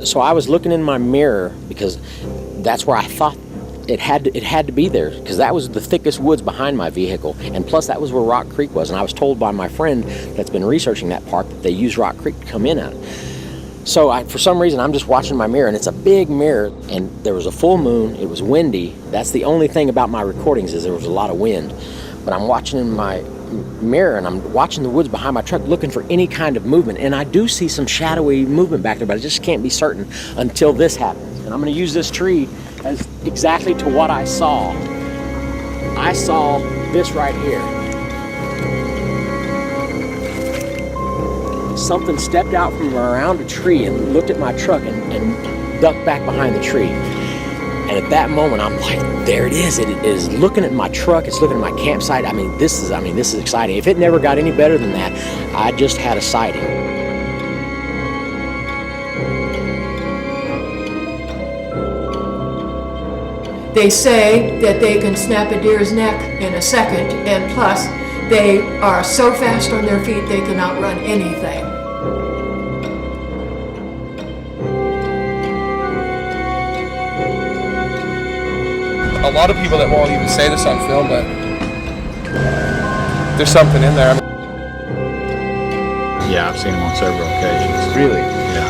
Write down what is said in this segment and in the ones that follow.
So I was looking in my mirror because that's where I thought it had to be there, because that was the thickest woods behind my vehicle, and plus that was where Rock Creek was, and I was told by my friend that's been researching that park that they use Rock Creek to come in at. So for some reason I'm just watching my mirror, and it's a big mirror, and there was a full moon, it was windy. That's the only thing about my recordings, is there was a lot of wind. But I'm watching in my mirror, and I'm watching the woods behind my truck looking for any kind of movement, and I do see some shadowy movement back there, but I just can't be certain until this happens. And I'm going to use this tree as exactly to what I saw. I saw this right here. Something stepped out from around a tree and looked at my truck and ducked back behind the tree. And at that moment, I'm like, there it is. It is looking at my truck. It's looking at my campsite. This is exciting. If it never got any better than that, I just had a sighting. They say that they can snap a deer's neck in a second, and plus, they are so fast on their feet they can outrun anything. A lot of people that won't even say this on film, but there's something in there. Yeah, I've seen them on several occasions. Really? Yeah.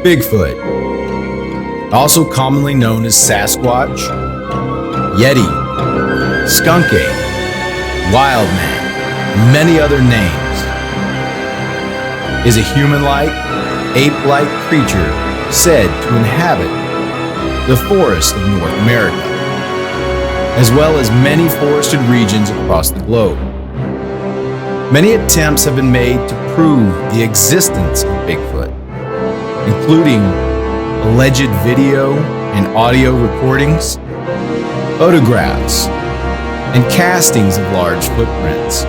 Bigfoot, also commonly known as Sasquatch, Yeti, Skunk Ape, Wild Man, and many other names, is a human-like, ape-like creature said to inhabit the forests of North America, as well as many forested regions across the globe. Many attempts have been made to prove the existence of Bigfoot, including alleged video and audio recordings, photographs, and castings of large footprints.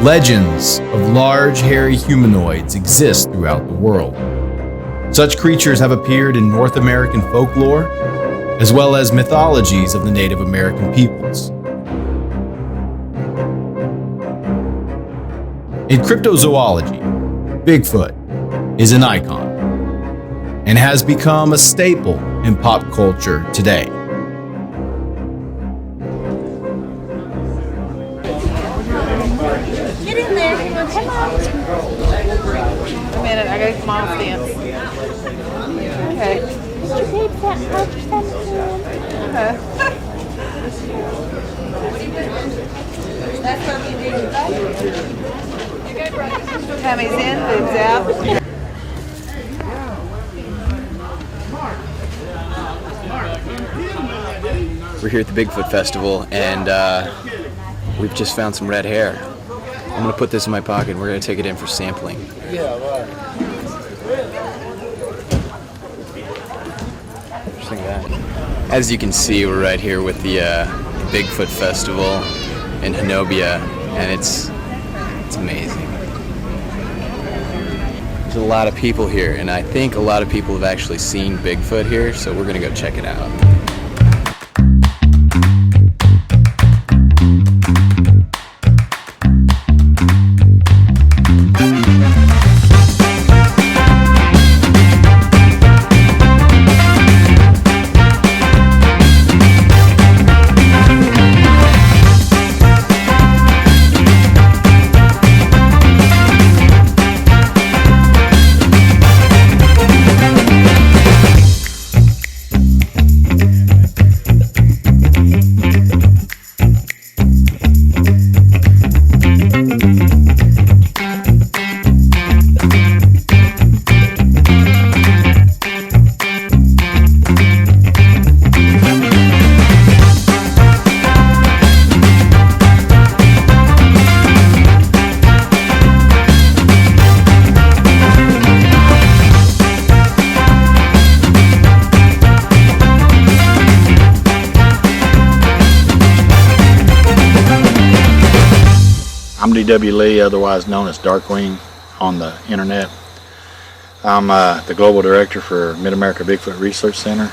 Legends of large hairy humanoids exist throughout the world. Such creatures have appeared in North American folklore, as well as mythologies of the Native American peoples. In cryptozoology, Bigfoot is an icon and has become a staple in pop culture today. Get in there. Come on. A minute, I gotta come off stance. Okay. Did you pay that much for okay. That's what we did. Tammy's in, boobs out. We're here at the Bigfoot Festival, and we've just found some red hair. I'm gonna put this in my pocket and we're gonna take it in for sampling. Just like that. As you can see, we're right here with the Bigfoot Festival in Honobia, and it's amazing. There's a lot of people here, and I think a lot of people have actually seen Bigfoot here, so we're gonna go check it out. D.W. Lee, otherwise known as Darkwing on the internet. I'm the global director for Mid-America Bigfoot Research Center.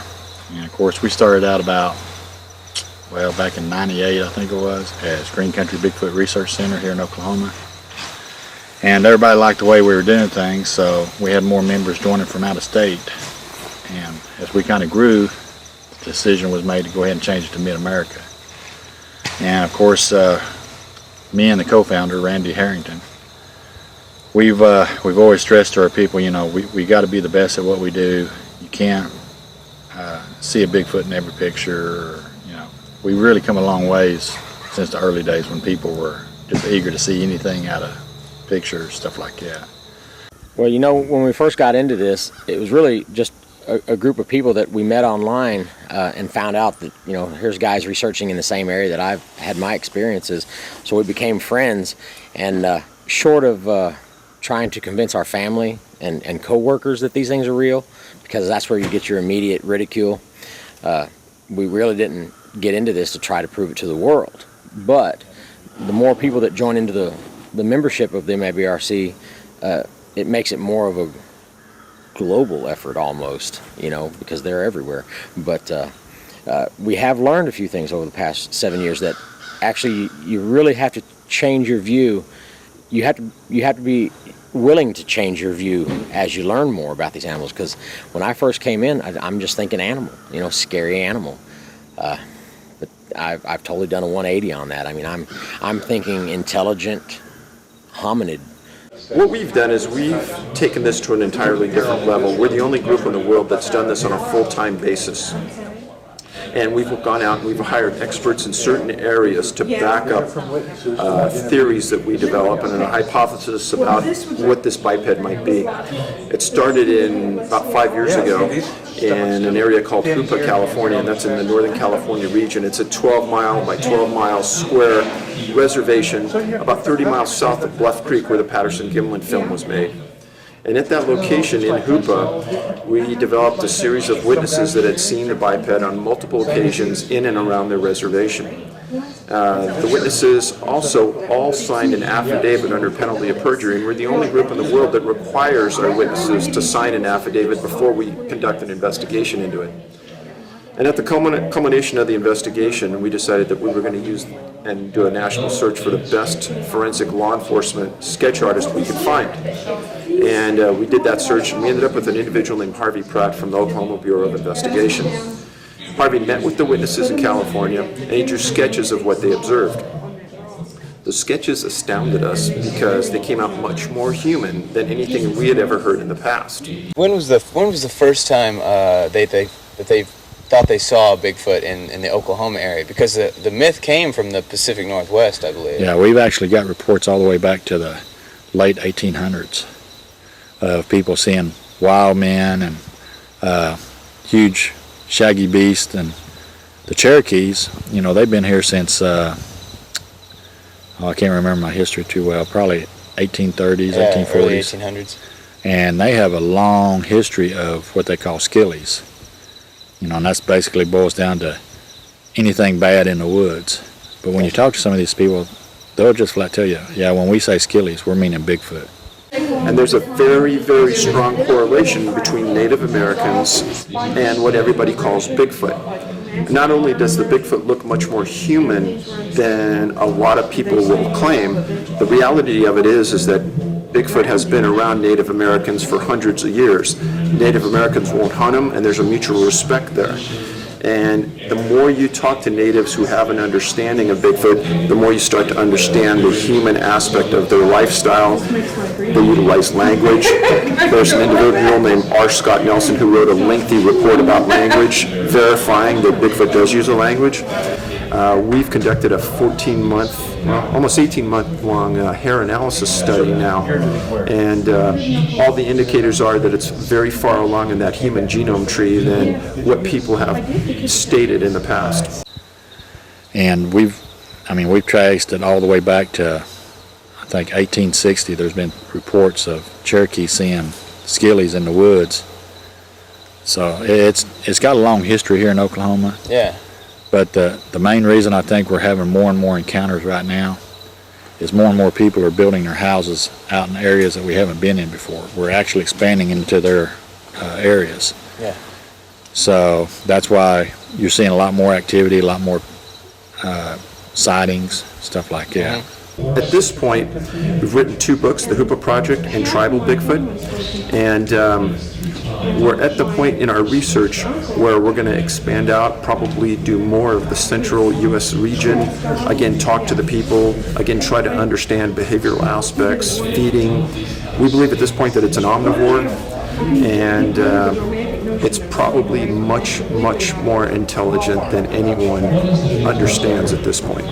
And of course, we started out about, well, back in '98, I think it was, as Green Country Bigfoot Research Center here in Oklahoma. And everybody liked the way we were doing things, so we had more members joining from out of state. And as we kind of grew, the decision was made to go ahead and change it to Mid-America. And of course, me and the co-founder, Randy Harrington, we've always stressed to our people, you know, we got to be the best at what we do. You can't see a Bigfoot in every picture. Or, you know, we really come a long ways since the early days when people were just eager to see anything out of pictures, stuff like that. Well, you know, when we first got into this, it was really just a group of people that we met online and found out that, you know, here's guys researching in the same area that I've had my experiences. So we became friends, and short of trying to convince our family and co-workers that these things are real, because that's where you get your immediate ridicule, we really didn't get into this to try to prove it to the world. But the more people that join into the membership of the MABRC, it makes it more of a global effort almost, you know, because they're everywhere. But we have learned a few things over the past 7 years that actually you really have to change your view. You have to be willing to change your view as you learn more about these animals, because when I first came in, I'm just thinking animal, you know, scary animal. But I've totally done a 180 on that. I mean, I'm thinking intelligent hominid. What we've done is we've taken this to an entirely different level. We're the only group in the world that's done this on a full-time basis. And we've gone out and we've hired experts in certain areas to back up theories that we develop and a hypothesis about what this biped might be. It started in about 5 years ago in an area called Honobia, California, and that's in the Northern California region. It's a 12-mile by 12-mile square reservation about 30 miles south of Bluff Creek, where the Patterson-Gimlin film was made. And at that location in Honobia, we developed a series of witnesses that had seen the biped on multiple occasions in and around their reservation. The witnesses also all signed an affidavit under penalty of perjury, and we're the only group in the world that requires our witnesses to sign an affidavit before we conduct an investigation into it. And at the culmination of the investigation, we decided that we were going to use and do a national search for the best forensic law enforcement sketch artist we could find. And we did that search, and we ended up with an individual named Harvey Pratt from the Oklahoma Bureau of Investigation. Harvey met with the witnesses in California, and he drew sketches of what they observed. The sketches astounded us because they came out much more human than anything we had ever heard in the past. When was the first time that they thought they saw a Bigfoot in the Oklahoma area? Because the myth came from the Pacific Northwest, I believe. Yeah, we've actually got reports all the way back to the late 1800s of people seeing wild men and huge shaggy beasts. And the Cherokees, you know, they've been here since, I can't remember my history too well, probably 1830s, 1840s. Early 1800s. And they have a long history of what they call skillies. You know, and that's basically boils down to anything bad in the woods. But when you talk to some of these people, they'll just flat tell you, yeah, when we say skillies, we're meaning Bigfoot. And there's a very, very strong correlation between Native Americans and what everybody calls Bigfoot. Not only does the Bigfoot look much more human than a lot of people will claim, the reality of it is that Bigfoot has been around Native Americans for hundreds of years. Native Americans won't hunt them, and there's a mutual respect there. And the more you talk to natives who have an understanding of Bigfoot, the more you start to understand the human aspect of their lifestyle. They utilize language. There's an individual named R. Scott Nelson who wrote a lengthy report about language, verifying that Bigfoot does use a language. We've conducted a 14-month, almost 18-month-long hair analysis study now, and all the indicators are that it's very far along in that human genome tree than what people have stated in the past. And we've traced it all the way back to, I think, 1860. There's been reports of Cherokee seeing skillies in the woods. So it's got a long history here in Oklahoma. Yeah. But the main reason I think we're having more and more encounters right now is more and more people are building their houses out in areas that we haven't been in before. We're actually expanding into their areas. Yeah. So that's why you're seeing a lot more activity, a lot more sightings, stuff like that. At this point, we've written 2 books, The Hoopa Project and Tribal Bigfoot, and we're at the point in our research where we're going to expand out, probably do more of the central U.S. region, again, talk to the people, again, try to understand behavioral aspects, feeding. We believe at this point that it's an omnivore, and it's probably much, much more intelligent than anyone understands at this point.